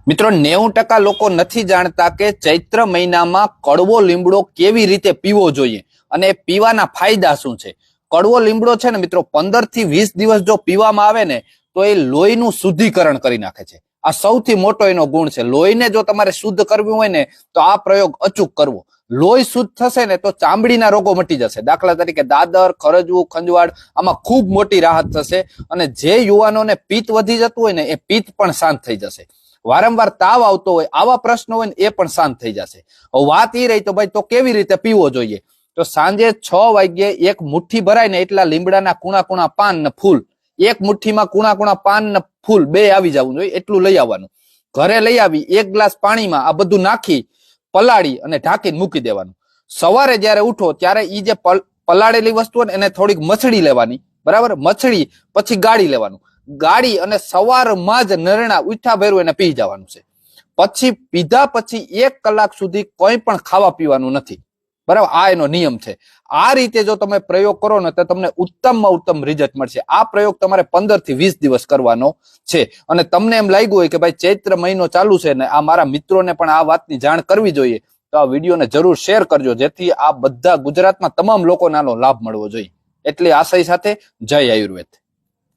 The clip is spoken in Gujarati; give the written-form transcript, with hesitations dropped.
મિત્રો 90% લોકો નથી જાણતા કે ચૈત્ર મહિનામાં કડવો લીમડો કેવી રીતે પીવો જોઈએ અને પીવાના ફાયદા શું છે। કડવો લીમડો છે ને મિત્રો 15 થી 20 દિવસ જો પીવામાં આવે ને તો એ લોહીનું શુદ્ધિકરણ કરી નાખે છે। આ સૌથી મોટો એનો ગુણ છે। લોહીને જો તમારે શુદ્ધ કરવું હોય ને તો આ પ્રયોગ અચૂક કરવો। લોહી શુદ્ધ થશે ને તો ચામડીના રોગો મટી જશે। દાખલા તરીકે દાદર, ખરજવું, ખંજવાળ આમાં ખૂબ મોટી રાહત થશે અને જે યુવાનોને પિત્ત વધી જતું હોય ને એ પિત્ત પણ શાંત થઈ જશે। વારંવાર તાવ આવતો હોય આવા પ્રશ્નો હોય ને એ પણ શાંત થઈ જશે। હવે વાત એ રહી તો ભાઈ તો કેવી રીતે પીવો જોઈએ, તો સાંજે 6 વાગ્યે એક મુઠ્ઠી ભરાય ને એટલા લીમડાના કુણા કુણા પાન ને ફૂલ, એક મુઠ્ઠીમાં કુણા કુણા પાન ને ફૂલ બે આવી જવું જોઈએ એટલું લઈ આવવાનું। ઘરે લઈ આવી 1 ગ્લાસ પાણીમાં આ બધું નાખી પલાળી અને ઢાંકીને મૂકી દેવાનું। સવારે જ્યારે ઉઠો ત્યારે ઈ જે પલાળેલી વસ્તુ હોય ને એને થોડીક મસળી લેવાની, બરાબર, મસળી પછી ગાળી લેવાનું। ગાળી અને સવારમાં જ નરણા ઉઠા ભેરું એને પી જવાનું છે। પછી પીધા પછી 1 કલાક સુધી કોઈ પણ ખાવા પીવાનું નથી, બરાબર, આ એનો નિયમ છે। આ રીતે જો તમે પ્રયોગ કરો ને તો તમને ઉત્તમમાં ઉત્તમ રિઝલ્ટ મળશે। આ પ્રયોગ તમારે 15 થી 20 દિવસ કરવાનો છે અને તમને એમ લાગ્યું હોય કે ભાઈ ચૈત્ર મહિનો ચાલુ છે ને આ મારા મિત્રોને પણ આ વાતની જાણ કરવી જોઈએ તો આ વિડીયોને જરૂર શેર કરજો, જેથી આ બધા ગુજરાતમાં તમામ લોકોને આનો લાભ મળવો જોઈએ। એટલી આશય સાથે જય આયુર્વેદ।